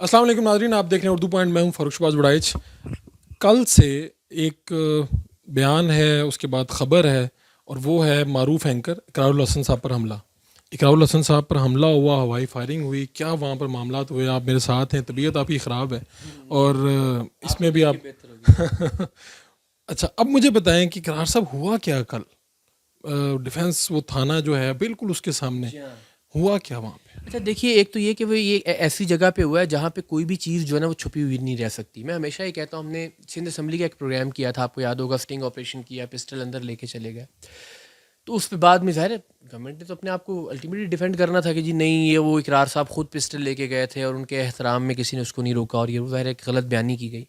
السلام علیکم ناظرین، آپ دیکھ رہے ہیں اردو پوائنٹ. میں ہوں فاروق شباز بڑائچ. کل سے ایک بیان ہے، اس کے بعد خبر ہے، اور وہ ہے معروف اینکر اقرار الحسن صاحب پر حملہ. اقرار الحسن صاحب پر حملہ ہوا، ہوائی فائرنگ ہوئی. کیا وہاں پر معاملات ہوئے؟ آپ میرے ساتھ ہیں، طبیعت آپ کی خراب ہے اور اس میں بھی آپ اچھا اب مجھے بتائیں کہ اقرار صاحب ہوا کیا کل؟ ڈیفینس وہ تھانہ جو ہے بالکل اس کے سامنے، ہوا کیا وہاں پہ؟ اچھا دیکھیے، ایک تو یہ کہ وہ یہ ایسی جگہ پہ ہوا ہے جہاں پہ کوئی بھی چیز جو ہے نا وہ چھپی ہوئی نہیں رہ سکتی. میں ہمیشہ یہ کہتا ہوں، ہم نے سندھ اسمبلی کا ایک پروگرام کیا تھا، آپ کو یاد ہوگا، اسٹنگ آپریشن کیا، پسٹل اندر لے کے چلے گئے. تو اس پہ بعد میں ظاہر ہے گورنمنٹ نے تو اپنے آپ کو الٹیمیٹلی ڈیفینڈ کرنا تھا کہ جی نہیں، یہ وہ اقرار صاحب خود پسٹل لے کے گئے تھے اور ان کے احترام میں کسی نے اس کو نہیں روکا، اور یہ ظاہر ہے غلط بیانی کی گئی.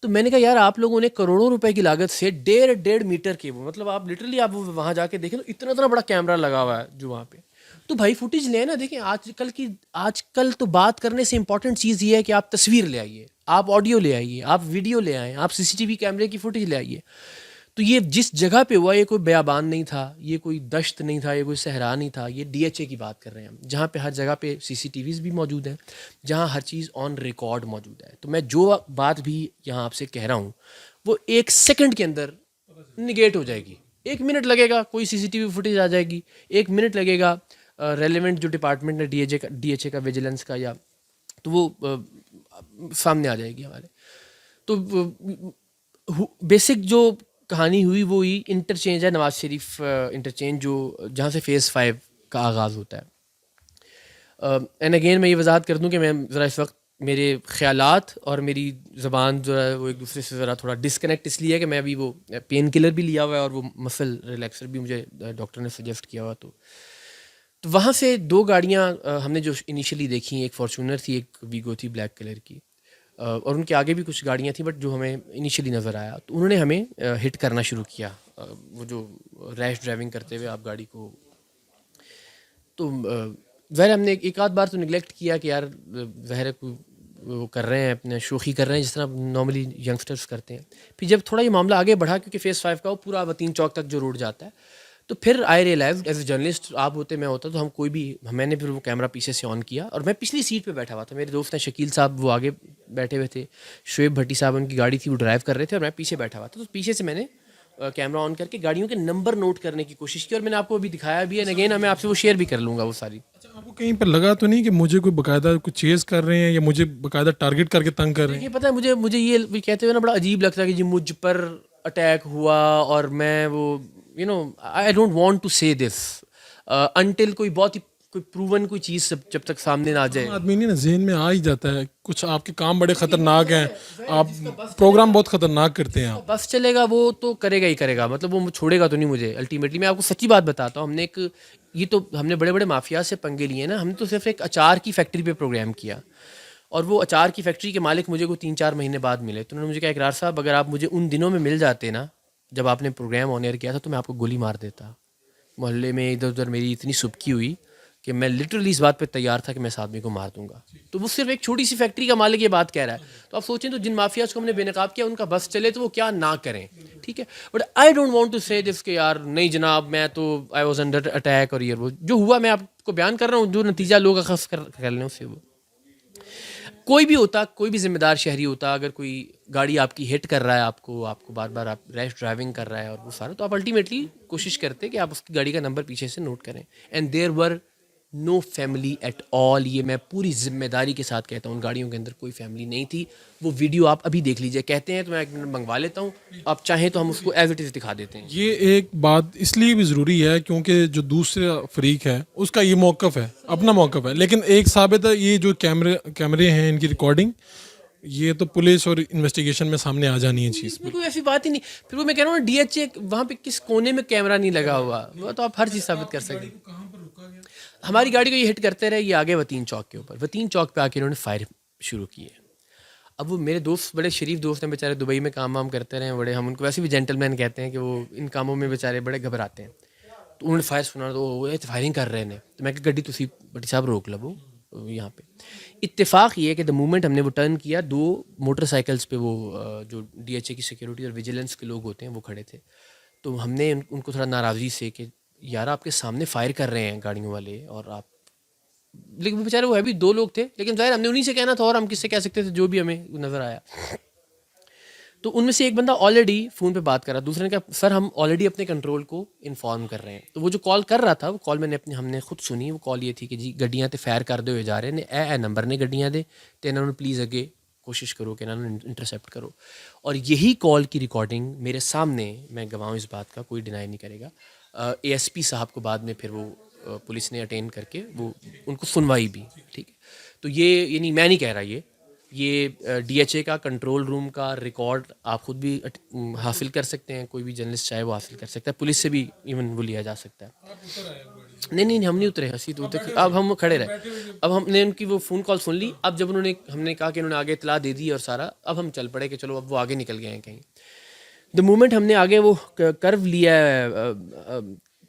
تو میں نے کہا یار، آپ لوگوں نے کروڑوں روپے کی لاگت سے 1.5 میٹر کے، وہ مطلب آپ لٹرلی آپ وہاں جا کے دیکھیں تو اتنا بڑا کیمرہ لگا ہوا ہے جو وہاں پہ. تو بھائی فوٹیج لیں نا. دیکھیں آج کل تو بات کرنے سے امپورٹنٹ چیز یہ ہے کہ آپ تصویر لے آئیے، آپ آڈیو لے آئیے، آپ ویڈیو لے آئیں، آپ سی سی ٹی وی کیمرے کی فوٹیج لے آئیے. تو یہ جس جگہ پہ ہوا، یہ کوئی بیابان نہیں تھا، یہ کوئی دشت نہیں تھا، یہ کوئی صحرا نہیں تھا، یہ ڈی ایچ اے کی بات کر رہے ہیں ہم، جہاں پہ ہر جگہ پہ سی سی ٹی ویز بھی موجود ہیں، جہاں ہر چیز آن ریکارڈ موجود ہے. تو میں جو بات بھی یہاں آپ سے کہہ رہا ہوں وہ 1 سیکنڈ کے اندر نگیٹ ہو جائے گی. 1 منٹ لگے گا، کوئی سی سی ٹی وی فوٹیج آ جائے گی. 1 منٹ لگے گا، ریلیونٹ جو ڈپارٹمنٹ ہے ڈی ایچ اے کا، ویجیلنس کا، یا تو وہ سامنے آ جائے گی ہمارے. تو بیسک جو کہانی ہوئی وہ انٹرچینج ہے نواز شریف انٹرچینج، جو جہاں سے فیز 5 کا آغاز ہوتا ہے. اینڈ اگین میں یہ وضاحت کر دوں کہ میں ذرا اس وقت میرے خیالات اور میری زبان جو ہے وہ ایک دوسرے سے ذرا تھوڑا ڈسکنیکٹ اس لیے کہ میں ابھی وہ پین کلر بھی لیا ہوا ہے اور وہ مسل ریلیکسر بھی مجھے ڈاکٹر نے سجیسٹ کیا ہوا. تو وہاں سے 2 گاڑیاں ہم نے جو انیشلی دیکھی، ایک فارچونر تھی، ایک ویگو تھی بلیک کلر کی، اور ان کے آگے بھی کچھ گاڑیاں تھیں، بٹ جو ہمیں انیشلی نظر آیا تو انہوں نے ہمیں ہٹ کرنا شروع کیا. وہ جو ریش ڈرائیونگ کرتے ہوئے آپ گاڑی کو، تو ظاہر ہم نے ایک آدھ بار تو نگلیکٹ کیا کہ یار ظاہر کوئی وہ کر رہے ہیں، اپنے شوخی کر رہے ہیں جس طرح نارملی ینگسٹرس کرتے ہیں. پھر جب تھوڑا یہ معاملہ آگے بڑھا، کیونکہ فیز 5 کا وہ پورا وطین چوک تک جو روڈ جاتا ہے، تو پھر آئی ریئلائز ایز اے جرنلسٹ، آپ ہوتے میں ہوتا، تو ہم کوئی بھی، میں نے پھر وہ کیمرہ پیچھے سے آن کیا اور میں پچھلی سیٹ پہ بیٹھا ہوا تھا. میرے دوست ہیں شکیل صاحب، وہ آگے بیٹھے ہوئے تھے، شعیب بھٹی صاحب ان کی گاڑی تھی، وہ ڈرائیو کر رہے تھے، اور میں پیچھے بیٹھا ہوا تھا. تو پیچھے سے میں نے کیمرہ آن کر کے گاڑیوں کے نمبر نوٹ کرنے کی کوشش کی، اور میں نے آپ کو ابھی دکھایا بھی ہے. اگین میں آپ سے وہ شیئر بھی کر لوں گا وہ ساری. آپ کو کہیں پر لگا تو نہیں کہ مجھے کوئی باقاعدہ کچھ چیز کر رہے ہیں یا مجھے باقاعدہ ٹارگٹ کر کے تنگ کر رہے ہیں؟ دیکھیے پتہ ہے، مجھے یہ کہتے ہوئے نا بڑا عجیب لگتا ہے کہ جی مجھ پر اٹیک ہوا، اور میں وہ آئی don't want to say this until کوئی بہت ہی کوئی پروون کوئی چیز جب تک سامنے نہ آ جائے. آدمی نہیں نا، ذہن میں آ ہی جاتا ہے کچھ آپ کے کام بڑے خطرناک ہیں، آپ پروگرام بہت خطرناک کرتے ہیں. آپ بس چلے گا وہ تو کرے گا ہی کرے گا، مطلب وہ چھوڑے گا تو نہیں مجھے. الٹیمیٹلی میں آپ کو سچی بات بتاتا ہوں، ہم نے بڑے بڑے مافیا سے پنگے لیے نا. ہم نے تو صرف ایک اچار کی فیکٹری پہ پروگرام کیا، اور وہ اچار کی فیکٹری کے مالک مجھے کوئی 3-4 مہینے بعد ملے. تو انہوں نے مجھے کہا اقرار صاحب، اگر آپ مجھے ان دنوں میں مل جاتے نا جب آپ نے پروگرام آن ایئر کیا تھا، تو میں آپ کو گولی مار دیتا. محلے میں ادھر ادھر میری اتنی سبکی ہوئی کہ میں لٹرلی اس بات پہ تیار تھا کہ میں اس آدمی کو مار دوں گا. تو وہ صرف ایک چھوٹی سی فیکٹری کا مالک یہ بات کہہ رہا ہے. تو آپ سوچیں، تو جن مافیاز کو ہم نے بے نقاب کیا، ان کا بس چلے تو وہ کیا نہ کریں. ٹھیک ہے، but I don't want to say this کہ یار نہیں جناب، میں تو آئی واز انڈر اٹیک، اور یہ وہ جو ہوا میں آپ کو بیان کر رہا ہوں. جو نتیجہ لوگ اخذ کر لیں اس سے، وہ کوئی بھی ہوتا، کوئی بھی ذمہ دار شہری ہوتا، اگر کوئی گاڑی آپ کی ہٹ کر رہا ہے، آپ کو بار بار آپ ریش ڈرائیونگ کر رہا ہے اور وہ سارا، تو آپ الٹیمیٹلی کوشش کرتے کہ آپ اس کی گاڑی کا نمبر پیچھے سے نوٹ کریں. And there were no family at all. یہ میں پوری ذمہ داری کے ساتھ کہتا ہوں، ان گاڑیوں کے اندر کوئی فیملی نہیں تھی. وہ ویڈیو آپ ابھی دیکھ لیجیے. کہتے ہیں تو میں 1 منٹ منگوا لیتا ہوں، آپ چاہیں تو ہم اس کو ایز اٹ از دکھا دیتے ہیں. یہ ایک بات اس لیے بھی ضروری ہے کیونکہ جو دوسرا فریق ہے اس کا یہ موقف ہے، اپنا موقف ہے، لیکن ایک ثابت ہے، یہ جو کیمرے ہیں، ان کی ریکارڈنگ، یہ تو پولیس اور انویسٹیگیشن میں سامنے آ جانی ہے چیز. اس میں کوئی ایسی بات ہی نہیں. پھر وہ میں کہہ رہا ہوں ڈی ایچ اے وہاں پہ کس کونے میں کیمرہ نہیں لگا ہوا، وہ تو آپ ہر چیز ثابت کر سکتے. ہماری گاڑی کو یہ ہٹ کرتے رہے، یہ آگے وطین چوک کے اوپر، وطین چوک پہ آ کے انہوں نے فائر شروع کیے. اب وہ میرے دوست بڑے شریف دوست ہیں بیچارے، دبئی میں کام وام کرتے رہے ہیں بڑے، ہم ان کو ویسے بھی جینٹل مین کہتے ہیں کہ وہ ان کاموں میں بیچارے بڑے گھبراتے ہیں. تو انہوں نے فائر سنا تو وہ فائرنگ کر رہے ہیں. تو میں کہ گڈی تسی بٹی صاحب روک لو یہاں پہ. اتفاق یہ ہے کہ دا مومنٹ ہم نے وہ ٹرن کیا، 2 موٹر سائیکلز پہ وہ جو ڈی ایچ اے کی سیکیورٹی اور ویجیلنس کے لوگ ہوتے ہیں وہ کھڑے تھے. تو ہم نے ان کو تھوڑا ناراضگی سے کہ یار آپ کے سامنے فائر کر رہے ہیں گاڑیوں والے، اور آپ لیکن وہ بیچارے وہ ہے بھی 2 لوگ تھے, لیکن ظاہر ہم نے انہیں سے کہنا تھا اور ہم کس سے کہہ سکتے تھے, جو بھی ہمیں نظر آیا. تو ان میں سے ایک بندہ آلریڈی فون پہ بات کر رہا, دوسرے نے کہا سر ہم آلریڈی اپنے کنٹرول کو انفارم کر رہے ہیں. تو وہ جو کال کر رہا تھا وہ کال ہم نے خود سنی. وہ کال یہ تھی کہ جی گڈیاں تے فائر کردے ہوئے جا رہے ہیں, اے نمبر نے گڈیاں دے تے انہوں نے پلیز اگے کوشش کرو کہ انہوں نے انٹرسیپٹ کرو. اور یہی کال کی ریکارڈنگ میرے سامنے, میں گواہوں اس بات کا, کوئی ڈینائی نہیں کرے گا, اے ایس پی صاحب کو بعد میں پھر وہ پولیس نے اٹینڈ کر کے وہ ان کو سنوائی بھی. ٹھیک ہے, تو یہ یعنی میں نہیں کہہ رہا, یہ ڈی ایچ اے کا کنٹرول روم کا ریکارڈ آپ خود بھی حاصل کر سکتے ہیں, کوئی بھی جرنلسٹ چاہے وہ حاصل کر سکتا ہے, پولیس سے بھی ایون وہ لیا جا سکتا ہے. نہیں ہم نہیں اترے, ہنسی تو اترے, اب ہم کھڑے رہے. اب ہم نے ان کی وہ فون کال سن لی. اب جب ہم نے کہا کہ انہوں نے آگے اطلاع دے دی اور سارا, اب ہم چل پڑے کہ چلو اب وہ آگے نکل گئے ہیں کہیں. دا مومنٹ ہم نے آگے وہ کرو لیا ہے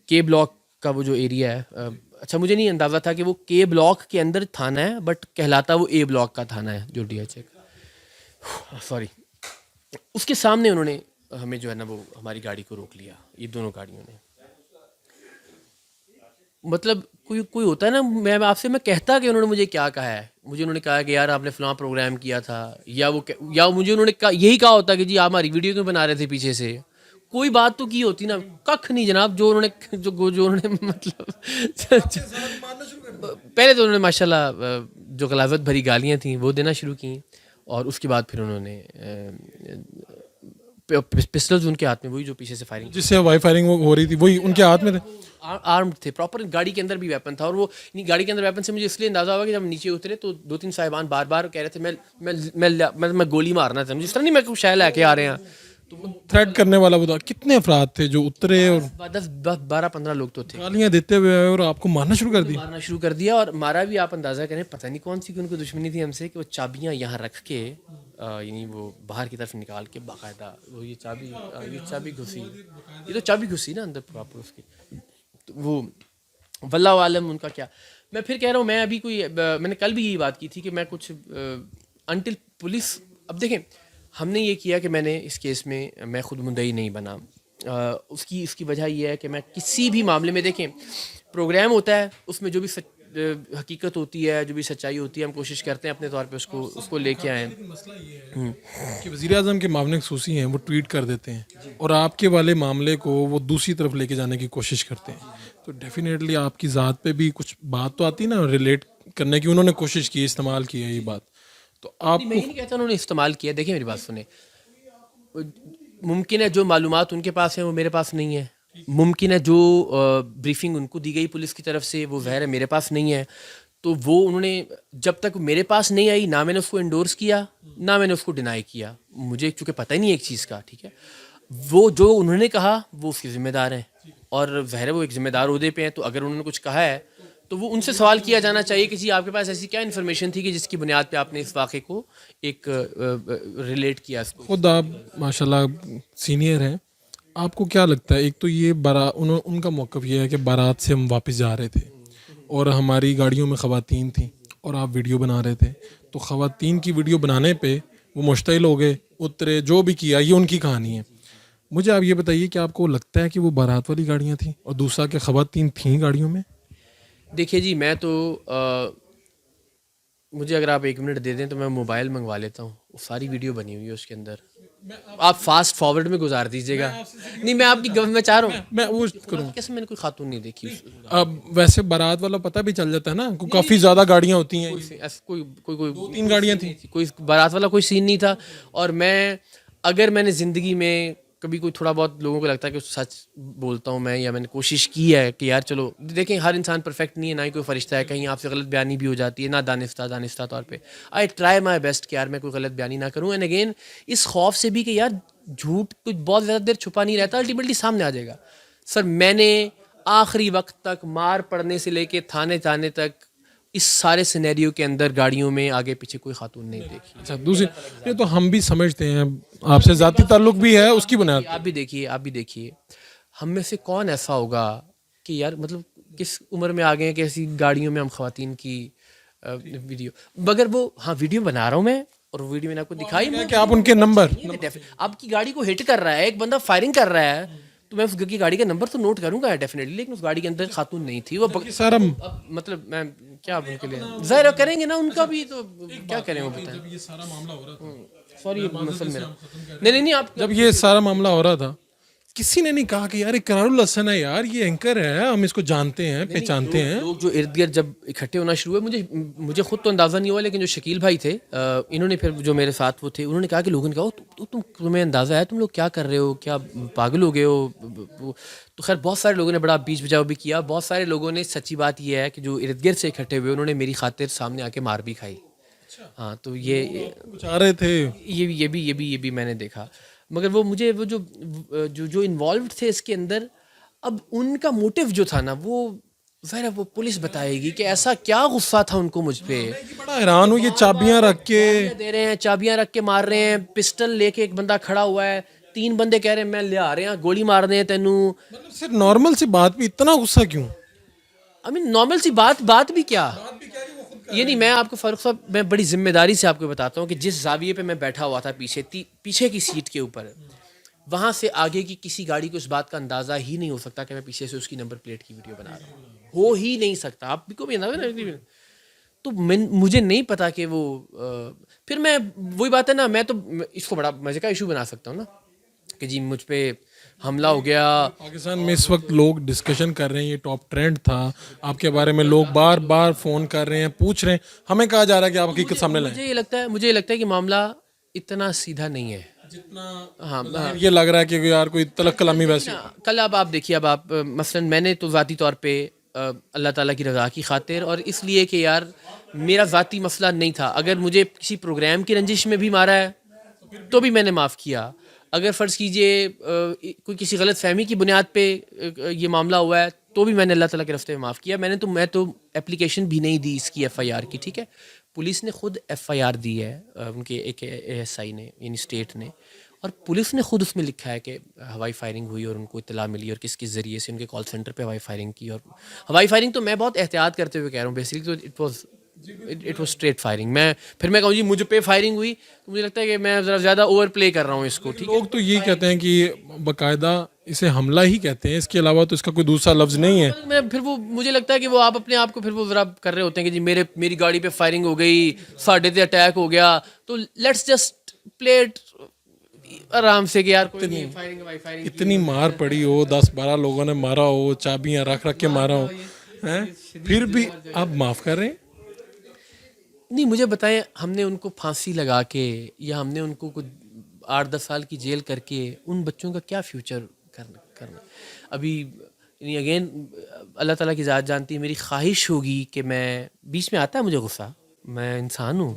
کے بلاک کا وہ جو ایریا ہے, اچھا مجھے نہیں اندازہ تھا کہ وہ کے بلاک کے اندر تھانہ ہے, بٹ کہلاتا وہ اے بلاک کا تھانہ ہے جو ڈی ایچ اے کا, سوری. اس کے سامنے انہوں نے ہمیں جو ہے نا وہ ہماری گاڑی کو روک لیا, یہ دونوں گاڑیوں نے. مطلب کوئی ہوتا ہے نا, میں آپ سے میں کہتا کہ انہوں نے مجھے کیا کہا ہے, مجھے انہوں نے کہا کہ یار آپ نے فلاں پروگرام کیا تھا, یا مجھے انہوں نے یہی کہا ہوتا کہ جی آپ ہماری ویڈیو کیوں بنا رہے تھے پیچھے سے, کوئی بات تو کی ہوتی نا, ککھ نہیں جناب. جو انہوں نے مطلب پہلے تو انہوں نے ماشاء اللہ جو غلاظت بھری گالیاں تھیں وہ دینا شروع کیں, اور اس کے بعد پھر انہوں نے پسٹلز ان کے ہاتھ میں, وہی جو پیچھے سے فائرنگ جس سے وائی فائرنگ ہو رہی تھی وہی ان کے ہاتھ میں تھے, آرمڈ تھے پراپر. گاڑی کے اندر بھی ویپن تھا, اور وہ گاڑی کے اندر ویپن سے مجھے اس لیے اندازہ ہوا کہ جب نیچے اترے تو 2-3 صاحبان بار بار کہہ رہے تھے میں گولی مارنا تھا, مجھے اس طرح نہیں میں کچھ شے لے کے آ رہے ہیں. تو تھریٹ کرنے والا وہ تھا. کتنے افراد تھے جو اترے اور 10-12-15 لوگ تو تھے, گالیاں دیتے ہوئے آئے اور آپ کو مارنا شروع کر دیا. اور مارا بھی آپ اندازہ کریں, پتہ نہیں کون سی ان کو دشمنی تھی ہم سے, کہ وہ چابیاں یہاں رکھ کے یعنی وہ باہر کی طرف نکال کے باقاعدہ وہ یہ چابی گھسی, یہ تو چابی گھسی نا اندر پراپر اس کی. وہ واللہ عالم ان کا کیا. میں پھر کہہ رہا ہوں, میں ابھی میں نے کل بھی یہی بات کی تھی کہ میں کچھ انٹل پولیس, اب دیکھیں ہم نے یہ کیا کہ میں نے اس کیس میں خود مدعی نہیں بنا. اس کی وجہ یہ ہے کہ میں کسی بھی معاملے میں, دیکھیں پروگرام ہوتا ہے اس میں جو بھی حقیقت ہوتی ہے, جو بھی سچائی ہوتی ہے, ہم کوشش کرتے ہیں اپنے طور پہ اس کو لے کے آئیں. مسئلہ یہ ہے کہ وزیر اعظم کے معاملے خصوصی ہیں, وہ ٹویٹ کر دیتے ہیں اور آپ کے والے معاملے کو وہ دوسری طرف لے کے جانے کی کوشش کرتے ہیں. تو ڈیفینیٹلی آپ کی ذات پہ بھی کچھ بات تو آتی نا ریلیٹ کرنے کی, انہوں نے کوشش کی, استعمال کی ہے یہ بات. تو آپ میں نہیں کہتا انہوں نے استعمال کیا. دیکھیں میری بات سنیں, ممکن ہے جو معلومات ان کے پاس ہیں وہ میرے پاس نہیں ہے, ممکن ہے جو بریفنگ ان کو دی گئی پولیس کی طرف سے وہ ظاہر ہے میرے پاس نہیں ہے. تو وہ انہوں نے جب تک میرے پاس نہیں آئی, نہ میں نے اس کو انڈورس کیا نہ میں نے اس کو ڈینائی کیا. مجھے چونکہ پتہ ہی نہیں ایک چیز کا, ٹھیک ہے, وہ جو انہوں نے کہا وہ اس کے ذمہ دار ہیں, اور ظاہر ہے وہ ایک ذمہ دار عہدے پہ ہیں. تو اگر انہوں نے کچھ کہا ہے تو وہ ان سے سوال کیا جانا چاہیے کہ جی آپ کے پاس ایسی کیا انفارمیشن تھی کہ جس کی بنیاد پہ آپ نے اس واقعے کو ایک ریلیٹ کیا. اس کو خود آپ ماشاء اللہ سینئر ہیں, آپ کو کیا لگتا ہے, ایک تو یہ ان کا موقف یہ ہے کہ بارات سے ہم واپس جا رہے تھے اور ہماری گاڑیوں میں خواتین تھیں اور آپ ویڈیو بنا رہے تھے, تو خواتین کی ویڈیو بنانے پہ وہ مشتعل ہو گئے, اترے, جو بھی کیا, یہ ان کی کہانی ہے. مجھے آپ یہ بتائیے کہ آپ کو لگتا ہے کہ وہ بارات والی گاڑیاں تھیں, اور دوسرا کہ خواتین تھیں گاڑیوں میں؟ دیکھیے جی, میں تو مجھے اگر آپ 1 منٹ دے دیں تو میں موبائل منگوا لیتا ہوں, وہ ساری ویڈیو بنی ہوئی ہے اس کے اندر, آپ فاسٹ فارورڈ میں گزار دیجیے گا. نہیں میں آپ کی میں چاہ رہا ہوں میں وہ کروں, کیسے میں نے کوئی خاتون نہیں دیکھی. اب ویسے بارات والا پتہ بھی چل جاتا ہے نا, کافی زیادہ گاڑیاں ہوتی ہیں, کوئی 2-3 گاڑیاں تھیں, کوئی بارات والا کوئی سین نہیں تھا. اور اگر میں نے زندگی میں کبھی کوئی تھوڑا بہت لوگوں کو لگتا ہے کہ سچ بولتا ہوں میں, یا میں نے کوشش کی ہے کہ یار چلو دیکھیں ہر انسان پرفیکٹ نہیں ہے, نہ ہی کوئی فرشتہ ہے, کہیں آپ سے غلط بیانی بھی ہو جاتی ہے, نہ دانستہ طور پہ. آئی ٹرائی مائی بیسٹ کہ یار میں کوئی غلط بیانی نہ کروں. اینڈ اگین اس خوف سے بھی کہ یار جھوٹ کچھ بہت زیادہ دیر چھپا نہیں رہتا, الٹیمیٹلی سامنے آ جائے گا. سر میں نے آخری وقت تک مار پڑنے سے لے کے تھانے تک اس سارے سینیریو کے اندر گاڑیوں میں آگے پیچھے کوئی خاتون نہیں دیکھی. اچھا دوسری یہ تو ہم بھی سمجھتے ہیں, آپ سے ذاتی تعلق بھی ہے اس کی بنیاد. آپ بھی دیکھیے ہم میں سے کون ایسا ہوگا کہ یار مطلب کس عمر میں آ گئے ہیں کہ ایسی گاڑیوں میں ہم خواتین کی ویڈیو, مگر وہ ہاں ویڈیو بنا رہا ہوں میں, اور ویڈیو میں نے آپ کو دکھائی کہ آپ ان کے نمبر آپ کی گاڑی کو ہٹ کر رہا ہے, ایک بندہ فائرنگ کر رہا ہے, تو میں اس کی گاڑی کا نمبر تو نوٹ کروں گا ڈیفینیٹلی, لیکن اس گاڑی کے اندر خاتون نہیں تھی. وہ یہ سارا اب مطلب میں کیا ان کے لیے ظاہر کریں گے نا ان کا بھی, تو کیا کریں وہ بتائیں. جب یہ سارا معاملہ ہو رہا تھا, سوری مسئلہ میرا نہیں آپ جب یہ سارا معاملہ ہو رہا تھا, کسی نے نہیں کہا کہ یار اقرار الحسن ہے یار, یہ اینکر ہے, ہم اس کو جانتے ہیں پہچانتے ہیں. لوگ جو ارد گرد جب اکٹھے ہونا شروع ہوئے, مجھے خود تو اندازہ نہیں ہوا, لیکن جو شکیل بھائی تھے انہوں نے پھر جو میرے ساتھ وہ تھے, انہوں نے کہا کہ لوگوں نے کہا تمہیں اندازہ ہے تم لوگ کیا کر رہے ہو, کیا پاگل ہو گئے ہو. تو خیر بہت سارے لوگوں نے بڑا بیچ بچاؤ بھی کیا. بہت سارے لوگوں نے, سچی بات یہ ہے کہ جو ارد گرد سے اکٹھے ہوئے انہوں نے میری خاطر سامنے آ کے مار بھی کھائی. ہاں تو یہ چاہ رہے تھے, یہ بھی میں نے دیکھا. مگر وہ مجھے وہ جو انوالوڈ تھے اس کے اندر, اب ان کا موٹیو جو تھا نا, وہ ظاہر وہ پولیس بتائے گی کہ ایسا کیا غصہ تھا ان کو مجھ پہ. بڑا حیران ہوں, یہ چابیاں رکھ کے دے رہے ہیں, چابیاں رکھ کے مار رہے ہیں, پسٹل لے کے ایک بندہ کھڑا ہوا ہے, 3 بندے کہہ رہے ہیں میں لے آ رہے ہیں, گولی مار دیں تینوں. صرف نارمل سی بات پہ اتنا غصہ کیوں؟ نارمل سی بات بھی کیا, یہ نہیں. میں آپ کو فاروق صاحب, میں بڑی ذمہ داری سے آپ کو بتاتا ہوں کہ جس زاویے پہ میں بیٹھا ہوا تھا پیچھے کی سیٹ کے اوپر, وہاں سے آگے کی کسی گاڑی کو اس بات کا اندازہ ہی نہیں ہو سکتا کہ میں پیچھے سے اس کی نمبر پلیٹ کی ویڈیو بنا رہا ہوں. ہو ہی نہیں سکتا, آپ کو بھی اندازہ. تو مجھے نہیں پتا کہ وہ پھر میں وہی بات ہے نا, میں تو اس کو بڑا مزے کا ایشو بنا سکتا ہوں نا کہ جی مجھ پہ حملہ ہو گیا. پاکستان میں اس وقت لوگ ڈسکشن کر رہے ہیں, یہ ٹاپ ٹرینڈ تھا آپ کے بارے میں, لوگ بار بار فون کر رہے ہیں, پوچھ رہے ہیں, ہمیں کہا جا رہا ہے کہ آپ حقیقت سامنے لائیں. مجھے یہ لگتا ہے کہ معاملہ اتنا سیدھا نہیں ہے جتنا یہ لگ رہا ہے کہ یار کوئی تلق کلامی ویسی. کل اب آپ دیکھیے, اب آپ مثلاً میں نے تو ذاتی طور پہ اللہ تعالیٰ کی رضا کی خاطر, اور اس لیے کہ یار میرا ذاتی مسئلہ نہیں تھا, اگر مجھے کسی پروگرام کی رنجش میں بھی مارا ہے تو بھی میں نے معاف کیا. اگر فرض کیجئے کوئی کسی غلط فہمی کی بنیاد پہ یہ معاملہ ہوا ہے تو بھی میں نے اللہ تعالیٰ کے راستے میں معاف کیا. میں تو اپلیکیشن بھی نہیں دی اس کی ایف آئی آر کی, ٹھیک ہے. پولیس نے خود ایف آئی آر دی ہے, ان کے ایک اے ایس آئی نے, یعنی اسٹیٹ نے, اور پولیس نے خود اس میں لکھا ہے کہ ہوائی فائرنگ ہوئی اور ان کو اطلاع ملی اور کس ذریعے سے ان کے کال سینٹر پہ ہوائی فائرنگ کی. اور ہوائی فائرنگ تو میں بہت احتیاط کرتے ہوئے کہہ رہا ہوں, بیسکلی تو اٹ واز اسٹریٹ فائرنگ. میں کہوں جی مجھ پہ فائرنگ ہوئی تو مجھے لگتا ہے کہ میں ذرا زیادہ اوور پلے کر رہا ہوں اس کو. ٹھیک ہے, لوگ تو یہ کہتے ہیں کہ باقاعدہ اسے حملہ ہی کہتے ہیں, اس کے علاوہ تو اس کا کوئی دوسرا لفظ نہیں ہے. میں پھر وہ مجھے لگتا ہے کہ وہ آپ اپنے آپ کو پھر وہ ذرا کر رہے ہوتے ہیں کہ جی میری گاڑی پہ فائرنگ ہو گئی, ساڈے تے اٹیک ہو گیا, تو لیٹس جسٹ پلے اٹ آرام سے کہ یار اتنی مار پڑی ہو, 10-12 لوگوں نے مارا ہو, چابیاں رکھ کے مارا ہو, پھر بھی آپ معاف کر رہے ہیں. نہیں مجھے بتائیں, ہم نے ان کو پھانسی لگا کے یا ہم نے ان کو 8-10 سال کی جیل کر کے ان بچوں کا کیا فیوچر کرنا. ابھی یعنی اگین اللہ تعالیٰ کی ذات جانتی ہے, میری خواہش ہوگی کہ میں, بیچ میں آتا ہے مجھے غصہ, میں انسان ہوں,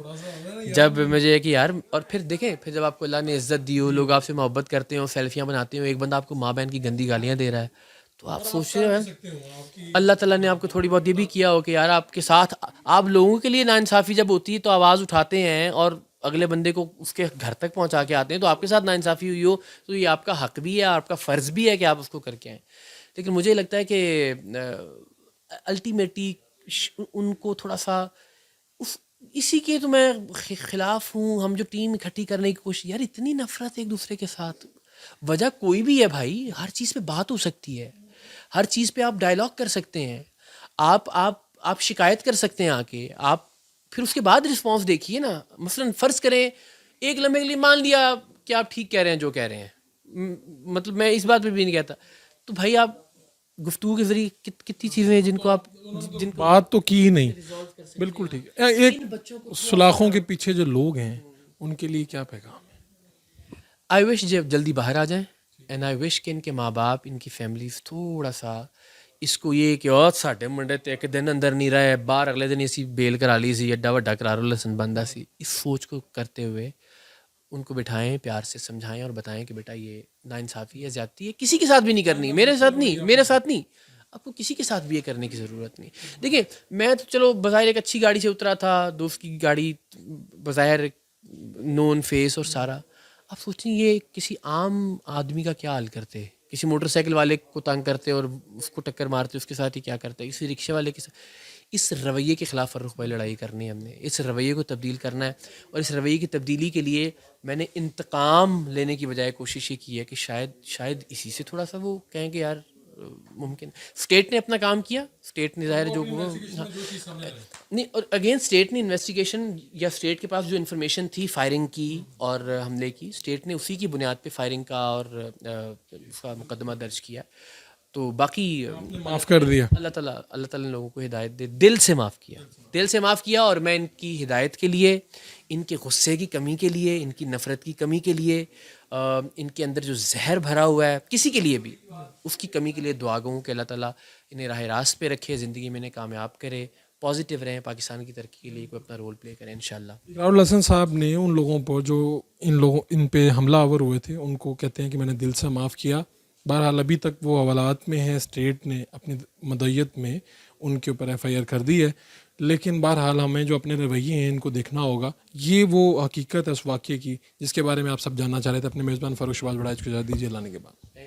جب مجھے کہ یار, اور پھر دیکھیں پھر جب آپ کو اللہ نے عزت دی ہو, لوگ آپ سے محبت کرتے ہوں, سیلفیاں بناتے ہوں, ایک بندہ آپ کو ماں بہن کی گندی گالیاں دے رہا ہے, تو آپ سوچ رہے ہیں اللہ تعالیٰ نے آپ کو تھوڑی بہت یہ بھی کیا ہو کہ یار آپ کے ساتھ, آپ لوگوں کے لیے ناانصافی جب ہوتی ہے تو آواز اٹھاتے ہیں اور اگلے بندے کو اس کے گھر تک پہنچا کے آتے ہیں, تو آپ کے ساتھ ناانصافی ہوئی ہو تو یہ آپ کا حق بھی ہے, آپ کا فرض بھی ہے کہ آپ اس کو کر کے آئیں. لیکن مجھے لگتا ہے کہ الٹیمیٹلی ان کو تھوڑا سا اسی کے تو میں خلاف ہوں. ہم جو ٹیم اکٹھی کرنے کی کوشش, یار اتنی نفرت ایک دوسرے کے ساتھ, وجہ کوئی بھی ہے بھائی, ہر چیز پہ بات ہو سکتی ہے, ہر چیز پہ آپ ڈائلاگ کر سکتے ہیں, آپ شکایت کر سکتے ہیں آ کے, آپ پھر اس کے بعد رسپانس دیکھیے نا. مثلاً فرض کریں ایک لمحے کے لیے مان لیا کہ آپ ٹھیک کہہ رہے ہیں جو کہہ رہے ہیں, مطلب میں اس بات پہ بھی نہیں کہتا, تو بھائی آپ گفتگو کے ذریعے کتنی چیزیں ہیں جن کو بات تو کی ہی نہیں. بالکل ٹھیک ہے. ایک سلاخوں کے پیچھے جو لوگ ہیں ان کے لیے کیا پیغام ہے؟ آئی وش جلدی باہر آ جائیں, اینڈ آئی وش کہ ان کے ماں باپ, ان کی فیملیز تھوڑا سا اس کو یہ کہ اور ساڈے منڈے تے ایک دن اندر نہیں رہے, باہر اگلے دن اسی بیل کرا لی سی, ایڈا وڈا قرار الحسن بندہ سی, اس سوچ کو کرتے ہوئے ان کو بٹھائیں, پیار سے سمجھائیں اور بتائیں کہ بیٹا یہ ناانصافی ہے, زیادتی ہے, کسی کے ساتھ بھی نہیں کرنی, میرے ساتھ نہیں, آپ کو کسی کے ساتھ بھی یہ کرنے کی ضرورت نہیں. دیکھیں میں تو چلو بظاہر ایک اچھی گاڑی سے اترا تھا, دوست کی گاڑی, بظاہر نون فیس اور سارا, آپ سوچیں یہ کسی عام آدمی کا کیا حال کرتے, کسی موٹر سائیکل والے کو تنگ کرتے اور اس کو ٹکر مارتے, اس کے ساتھ ہی کیا کرتے, کسی رکشے والے کے ساتھ, اس رویے کے خلاف فرخ بھائی لڑائی کرنی ہے ہم نے, اس رویے کو تبدیل کرنا ہے. اور اس رویے کی تبدیلی کے لیے میں نے انتقام لینے کی بجائے کوشش یہ کی ہے کہ شاید اسی سے تھوڑا سا وہ کہیں کہ یار ممکن اسٹیٹ نے اپنا کام کیا, اسٹیٹ نے ظاہر جو نہیں, اور اگین اسٹیٹ نے انویسٹیگیشن یا اسٹیٹ کے پاس جو انفارمیشن تھی فائرنگ کی اور حملے کی, اسٹیٹ نے اسی کی بنیاد پہ فائرنگ کا اور اس کا مقدمہ درج کیا. تو باقی معاف کر دیا. اللہ تعالیٰ نے لوگوں کو ہدایت دے, دل سے معاف کیا. اور میں ان کی ہدایت کے لیے, ان کے غصے کی کمی کے لیے, ان کی نفرت کی کمی کے لیے, ان کے اندر جو زہر بھرا ہوا ہے کسی کے لیے بھی, اس کی کمی کے لیے دعا گوں کہ اللہ تعالیٰ انہیں راہ راست پہ رکھے, زندگی میں انہیں کامیاب کرے, پازیٹیو رہیں, پاکستان کی ترقی کے لیے کوئی اپنا رول پلے کریں انشاءاللہ. اقرار الحسن صاحب نے ان لوگوں پر جو ان پہ حملہ آور ہوئے تھے ان کو کہتے ہیں کہ میں نے دل سے معاف کیا. بہرحال ابھی تک وہ حوالات میں ہے, اسٹیٹ نے اپنی مدعیت میں ان کے اوپر ایف آئی آر کر دی ہے, لیکن بہرحال ہمیں جو اپنے رویے ہیں ان کو دیکھنا ہوگا. یہ وہ حقیقت ہے اس واقعے کی جس کے بارے میں آپ سب جاننا چاہ رہے تھے. اپنے میزبان فاروق شہباز بڑائچ کو اجازت دیجیے لانے کے بعد.